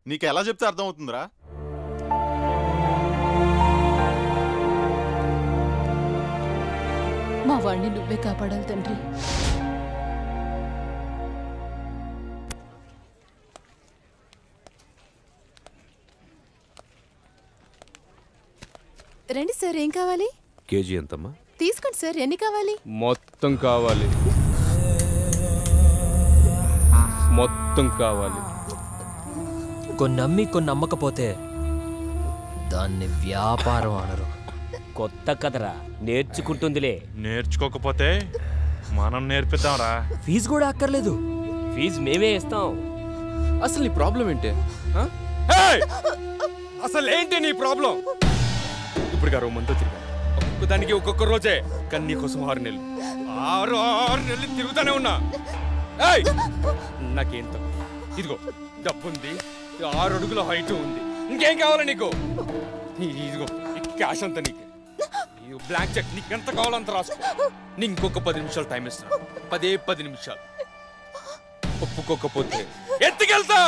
నీకు ఎలా చెప్తే అర్థమవుతుందిరా? మా వాడిని నువ్వే కాపాడాలి తండ్రి. రండి సార్, ఏం కావాలి? కేజీ ఎంతమ్మా? తీసుకోండి సార్, ఎన్ని కావాలి? మొత్తం కావాలి, మొత్తం కావాలి. కొన్ని నమ్మి కొన్ని నమ్మకపోతే దాన్ని వ్యాపారం అనరు. కొత్త కదరా, నేర్చుకుంటుందిలే. నేర్చుకోకపోతే మనం నేర్పిద్దాంరా. ఫీజు కూడా అక్కర్లేదు, ఫీజు మేమే ఇస్తాం. అసలు నీ ప్రాబ్లం ఏంటి? అసలు ఏంటి నీ ప్రాబ్లం? ఇప్పుడు గారు మంతో తిరిగా ఒక్కొక్కదానికి ఒక్కొక్క రోజే, కానీ నీకోసం 6 నెలలు 6 నెలలు తిరుగుతానే ఉన్నా. నాకేంత ఇదిగో డబ్బుంది, 6 అడుగుల హైట్ ఉంది, ఇంకేం కావాలి నీకు? ఇదిగో క్యాష్ అంతా నీకు, బ్లాంక్ చెక్ నీకు ఎంత కావాలంత రాసుకో. నీ ఇంకొక 10 నిమిషాలు టైం ఇస్తున్నా, 10 నిమిషాలు. ఒప్పుకోకపోతే ఎత్తుకెళ్తా.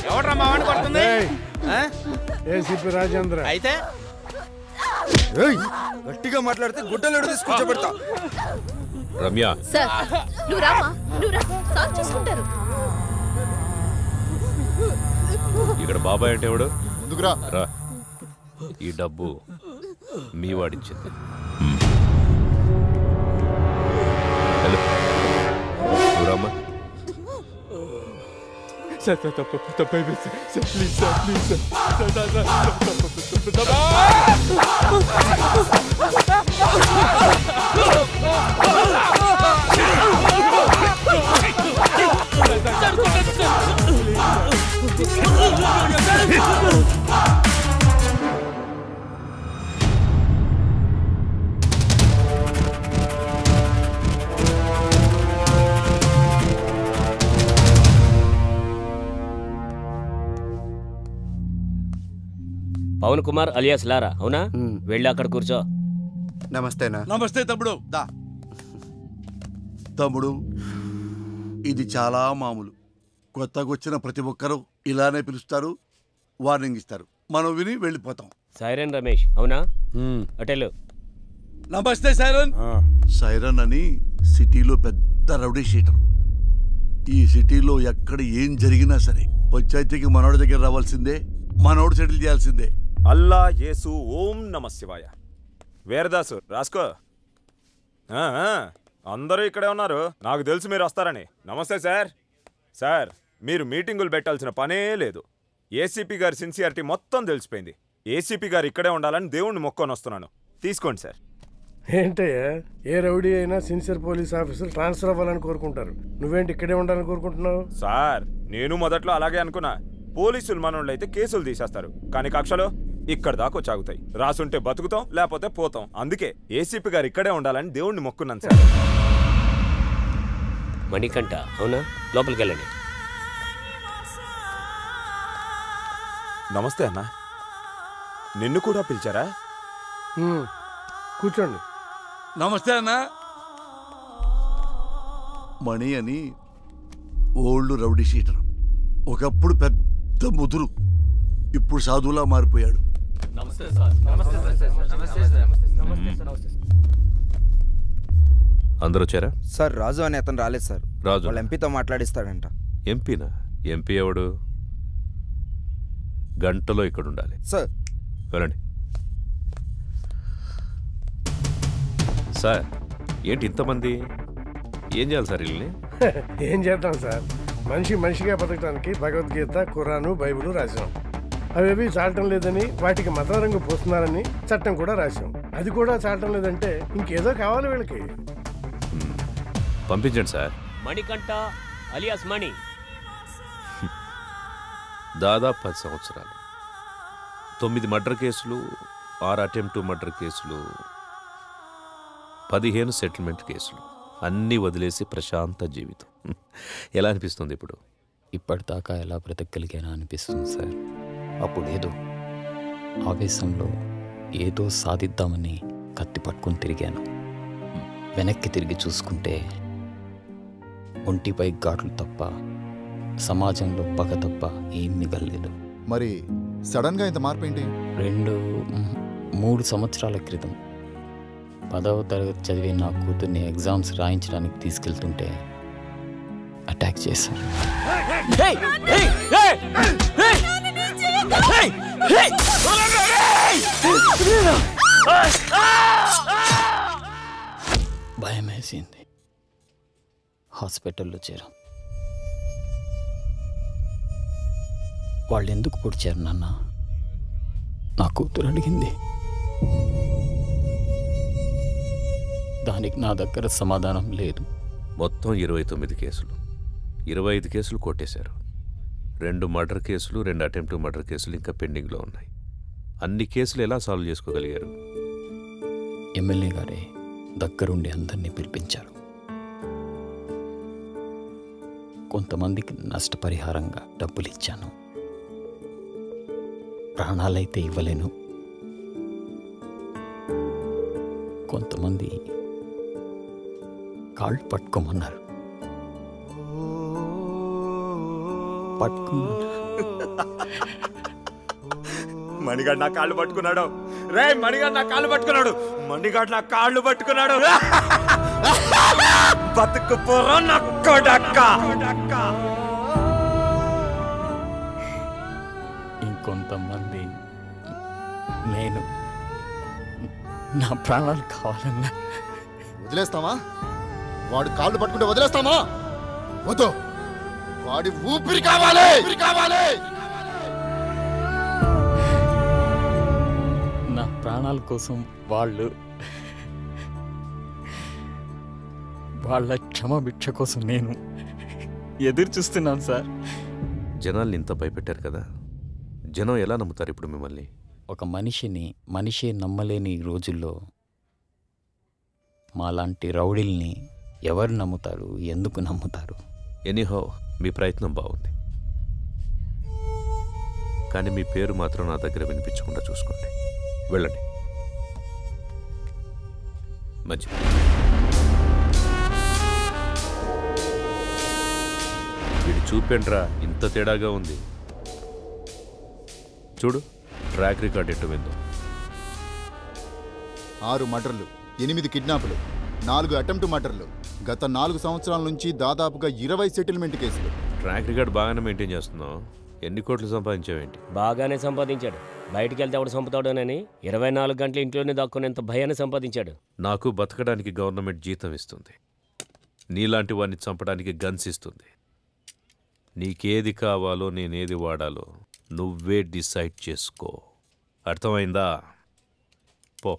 ఎవడ్రా మా వాడిని కొడుతుంది? ఏసీపీ రాజేంద్ర. అయితే గట్టిగా మాట్లాడితే గుడ్డలు తీసుకొచ్చబెడతా. రమ్య, సార్ నువ్వు రామా, నువ్వు రా, సాల్వ్ చేసుకుంటారు. ఇక్కడ బాబాయ్ అంటే ఎవడు? ముందుకురా. రా, ఈ డబ్బు మీ వాడిచ్చింది. రామ్మా. సార్ తప్పైపోయింది sir, please sir, please Pavan Kumar alias Lara, అవునా? వెళ్ళి అక్కడ కూర్చో. నమస్తేనా? నమస్తే తమ్ముడు. దా తమ్ముడు, ఇది చాలా మామూలు. కొత్తగా వచ్చిన ప్రతి ఒక్కరూ ఇలానే పిలుస్తారు, వార్నింగ్ ఇస్తారు, మనం విని వెళ్ళిపోతాం. సైరన్ రమేష్, అవునా? అటెలు. నమస్తే సైరన్. సైరన్ అని సిటీలో పెద్ద రౌడీ షీటర్. ఈ సిటీలో ఎక్కడ ఏం జరిగినా సరే పంచాయతీకి మనోడి దగ్గర రావాల్సిందే, మనోడు సెటిల్ చేయాల్సిందే. అల్లా యేసు ఓం నమ శివాయ. వీరదాసు రాసుకో. అందరూ ఇక్కడే ఉన్నారు, నాకు తెలుసు మీరు వస్తారని. నమస్తే సార్. సార్, మీరు మీటింగులు పెట్టాల్సిన పనే లేదు. ఏసీపీ గారి సిన్సియారిటీ మొత్తం తెలిసిపోయింది. ఏసీపీ గారు ఇక్కడే ఉండాలని దేవుణ్ణి మొక్కొని వస్తున్నాను. తీసుకోండి సార్. ఏంటయ్యా, ఏ రౌడీ అయినా సిన్సియర్ పోలీస్ ఆఫీసర్ ట్రాన్స్ఫర్ అవ్వాలని కోరుకుంటారు. నువ్వేంటి ఇక్కడే ఉండాలని కోరుకుంటున్నావు? సార్, నేను మొదట్లో అలాగే అనుకున్నా. పోలీసులు మనోళ్ళు అయితే కేసులు తీసేస్తారు, కానీ కక్షలు ఇక్కడ దాకా చాగుతాయి. రాసుంటే బతుకుతాం, లేకపోతే పోతాం. అందుకే ఏసీపీ గారు ఇక్కడే ఉండాలని దేవుణ్ణి మొక్కున్నాను సార్. మణికంఠ, అవునా? లోపలికి వెళ్ళండి. నమస్తే అన్న. నిన్ను కూడా పిలిచారా? కూర్చోండి. నమస్తే అన్న. మణి అని ఓల్డ్ రౌడీ షీటర్. ఒకప్పుడు పెద్ద ముదురు, ఇప్పుడు సాధువులా మారిపోయాడు. అందరూ వచ్చారా? సార్, రాజు అని అతను రాలేదు సార్. రాజు వాళ్ళ ఎంపీతో మాట్లాడిస్తాడంట. ఎంపీనా? ఎంపీ ఎవడు? గంటలో ఇక్కడ ఉండాలి సార్. వెళ్ళండి. సార్ ఏంటి ఇంతమంది? ఏం చేయాలి సార్ వీళ్ళని? ఏం చేద్దాం సార్, మనిషిగా బతకడానికి భగవద్గీత, ఖురాను, బైబిల్ రాశాం. అవేవి చాలటం లేదని వాటికి మత రంగు పోస్తున్నారని చట్టం కూడా రాశాం. అది కూడా చాలటం లేదంటే ఇంకేదో కావాలి వీళ్ళకి. పంపించండి సార్. మణికంఠ అలియాస్ మణి, దాదాపు 10 సంవత్సరాలు, 9 మర్డర్ కేసులు, 6 అటెంప్ట్ మర్డర్ కేసులు, 15 సెటిల్మెంట్ కేసులు, అన్నీ వదిలేసి ప్రశాంత జీవితం. ఎలా అనిపిస్తుంది ఇప్పుడు? ఇప్పటిదాకా ఎలా బ్రతకగలిగానా అనిపిస్తుంది సార్. అప్పుడు ఏదో ఆవేశంలో ఏదో సాధిద్దామని కత్తి పట్టుకొని తిరిగాను. వెనక్కి తిరిగి చూసుకుంటే ఒంటిపై ఘాట్లు తప్ప, సమాజంలో పగ తప్ప ఏం మిగలలేదు. మరి సడన్గా ఇంత మార్పు ఏంటి? 3 సంవత్సరాల క్రితం 10వ తరగతి చదివే నా కూతుర్ని ఎగ్జామ్స్ రాయించడానికి తీసుకెళ్తుంటే అటాక్ చేశాను. భయం వేసింది. హాస్పిటల్లో చేరాం. వాళ్ళు ఎందుకు పొడిచారు నాన్న? నా కూతురు అడిగింది. దానికి నా దగ్గర సమాధానం లేదు. మొత్తం 29 కేసులు, 25 కేసులు కొట్టేశారు. 2 మర్డర్ కేసులు, 2 అటెంప్ట్ మర్డర్ కేసులు ఇంకా పెండింగ్లో ఉన్నాయి. అన్ని కేసులు ఎలా సాల్వ్ చేసుకోగలిగారు? ఎమ్మెల్యే గారే దగ్గరుండి అందరినీ పిలిపించారు. కొంతమందికి నష్టపరిహారంగా డబ్బులు ఇచ్చాను. ప్రాణాలైతే ఇవ్వలేను. కొంతమంది కాళ్ళు పట్టుకోమన్నారు. మణిగాడు నా కాళ్ళు పట్టుకున్నాడు. రే మణిగాడు నా కాళ్ళు పట్టుకున్నాడు. మణిగాడు నా కాళ్ళు పట్టుకున్నాడు. బతుకుపోరా నా కొడక్క. ఇంకొంతమంది నేను నా ప్రాణాలు కావాలన్నా వదిలేస్తామా? వాడు కాళ్ళు పట్టుకుంటే వదిలేస్తామా? వద్దు, వాడి ఊపిరి కావాలి. నా ప్రాణాల కోసం వాళ్ళ క్షమభిక్ష కోసం నేను ఎదురు చూస్తున్నాను సార్. జనాల్ని ఇంత భయపెట్టారు కదా, జనం ఎలా నమ్ముతారు ఇప్పుడు మిమ్మల్ని? ఒక మనిషే నమ్మలేని ఈ రోజుల్లో మాలాంటి రౌడీల్ని ఎవరు నమ్ముతారు? ఎందుకు నమ్ముతారు? ఎనీహౌ మీ ప్రయత్నం బాగుంది, కానీ మీ పేరు మాత్రం నా దగ్గర వినిపించకుండా చూసుకోండి. వెళ్ళండి. మంచి వీడు చూపేంట్రా ఇంత తేడాగా ఉంది. చూడు ట్రాక్ రికార్డ్ ఎట్టు విందో. 6 మర్డర్లు, 8 కిడ్నాపులు, 4 అటెంప్ట్ మర్డర్లు, గత 4 సంవత్సరాల నుంచి దాదాపుగా 20 సెటిల్మెంట్ కేసులు. ట్రాక్ రికార్డ్ బాగానే మెయింటైన్ చేస్తున్నావు. ఎన్ని కోట్లు సంపాదించావేంటి? బాగానే సంపాదించాడు. బయటికి వెళ్తే ఎవడు చంపుతాడోనని 24 గంటలు ఇంట్లోనే దాక్కునేంత భయాన్ని సంపాదించాడు. నాకు బతకడానికి గవర్నమెంట్ జీతం ఇస్తుంది, నీలాంటి వాడిని చంపడానికి గన్స్ ఇస్తుంది. నీకేది కావాలో నేనేది వాడాలో నువ్వే డిసైడ్ చేసుకో. అర్థమైందా? పో.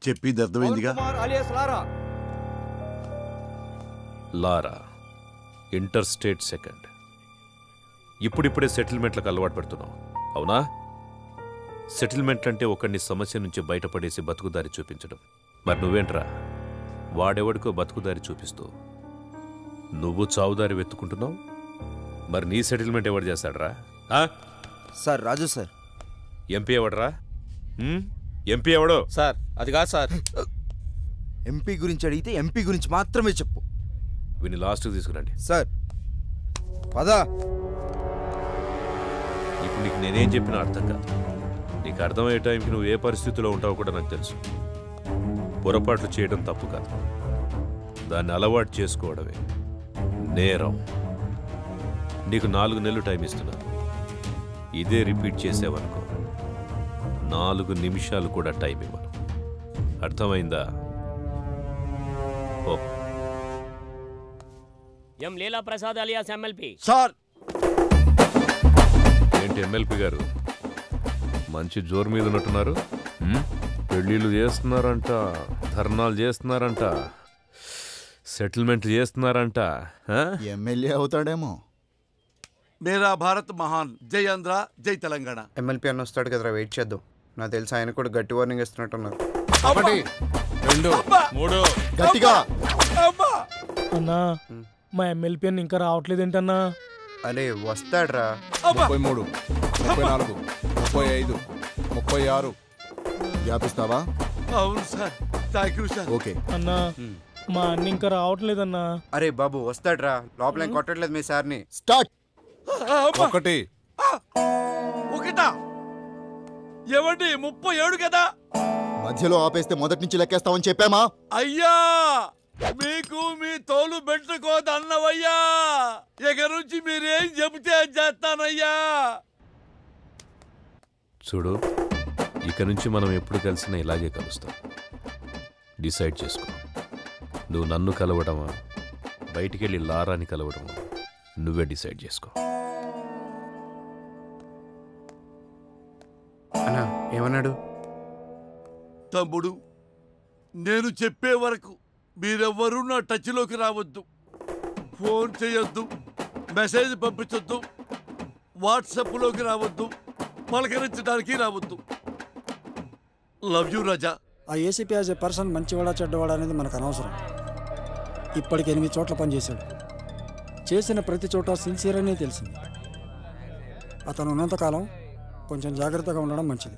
చెప్పింది అర్థమైందిగా? లారా ఇంటర్ స్టేట్ సెకండ్. ఇప్పుడిప్పుడే సెటిల్మెంట్లకు అలవాటు పడుతున్నావు, అవునా? సెటిల్మెంట్ అంటే ఒకడిని సమస్య నుంచి బయటపడేసి బతుకుదారి చూపించడం. మరి నువ్వేంట్రా వాడెవడికో బతుకుదారి చూపిస్తూ నువ్వు చావుదారి వెతుకుంటున్నావు. మరి నీ సెటిల్మెంట్ ఎవడు చేస్తాడరా? సార్ రాజు సార్. ఎంపీ ఎవడరా? ఎంపీ ఎవడో? సార్ అది కాదు సార్. ఎంపీ గురించి అడిగితే ఎంపీ గురించి మాత్రమే చెప్పు. వీని లాస్ట్కి తీసుకురండి. సార్ పదా. ఇప్పుడు నీకు నేనేం చెప్పినా అర్థం కాదు. నీకు అర్థమయ్యే టైంకి నువ్వు ఏ పరిస్థితిలో ఉంటావో కూడా నాకు తెలుసు. పొరపాట్లు చేయడం తప్పు కాదు, దాన్ని అలవాటు చేసుకోవడమే నేరం. నీకు 4 నెలలు టైం ఇస్తున్నాను. ఇదే రిపీట్ చేసావనుకో 4 నిమిషాలు కూడా టైం ఇవ్వను. అర్థమైందా? ఓ ఎం లీలా ప్రసాద్ అలియాస్ ఎమ్మెల్పీ. సార్ ఏంటి ఎమ్మెల్పీ గారు మంచి జోరు మీద ఉన్నట్టున్నారు? పెళ్ళిళ్ళు చేస్తున్నారంట, ధర్నాలు చేస్తున్నారంట, సెటిల్మెంట్ చేస్తున్నారంట. ఎమ్మెల్యే అవుతాడేమో. మేరా భారత్ మహాన్, జై ఆంధ్ర, జై తెలంగాణ. ఎమ్మెల్పీ అన్న వస్తాడు కదరా, వెయిట్ చేద్దాం. నాకు తెలిసి ఆయన కూడా గట్టి వార్నింగ్ ఇస్తున్నట్టున్నారు. 1 2 3 గట్టిగా. అన్నా మా ఎమ్మెల్పీ అని ఇంకా రావట్లేదు ఏంటన్నా? అరే వస్తాడ్రా. 33 34 35 36 వ్యాపిస్తావా? అవును sir, thank you sir. Okay అన్నా మా అన్న ఇంకా రావట్లేదన్నా. అరే బాబు వస్తాడ్రా, లోపల ఏం కొట్టట్లేదు మీ సార్ని. స్టార్ట్. 1 ఒకటా? ఏమండి 37 కదా? మధ్యలో ఆపేస్తే మొదటి నుంచి లెక్కేస్తామని చెప్పామా? అయ్యా మీకు మీ తోలు పెట్టుకోదన్నవయ్యా. ఇక నుంచి మీరేం చెబితే చేస్తానయ్యా. చూడు, ఇక నుంచి మనం ఎప్పుడు కలిసినా ఇలాగే కలుస్తాం. డిసైడ్ చేసుకో. నువ్వు నన్ను కలవడమా, బయటికెళ్ళి లారాని కలవడమా, నువ్వే డిసైడ్ చేసుకో. అన్నా ఏమన్నాడు? తమ్ముడు, నేను చెప్పే వరకు మీరెవ్వరూ నా టచ్లోకి రావద్దు. ఫోన్ చేయొద్దు, మెసేజ్ పంపించొద్దు, వాట్సాప్లోకి రావద్దు, పలకరించడానికి రావద్దు. లవ్ యూ రాజా. ఆ ఏసీపీ యాజ్ ఏ పర్సన్ మంచివాడా చెడ్డవాడా అనేది మనకు అనవసరం. ఇప్పటికి 8 చోట్ల పనిచేశాడు. చేసిన ప్రతి చోట సిన్సియర్ అనే తెలిసింది. అతను ఉన్నంతకాలం కొంచెం జాగ్రత్తగా ఉండడం మంచిది.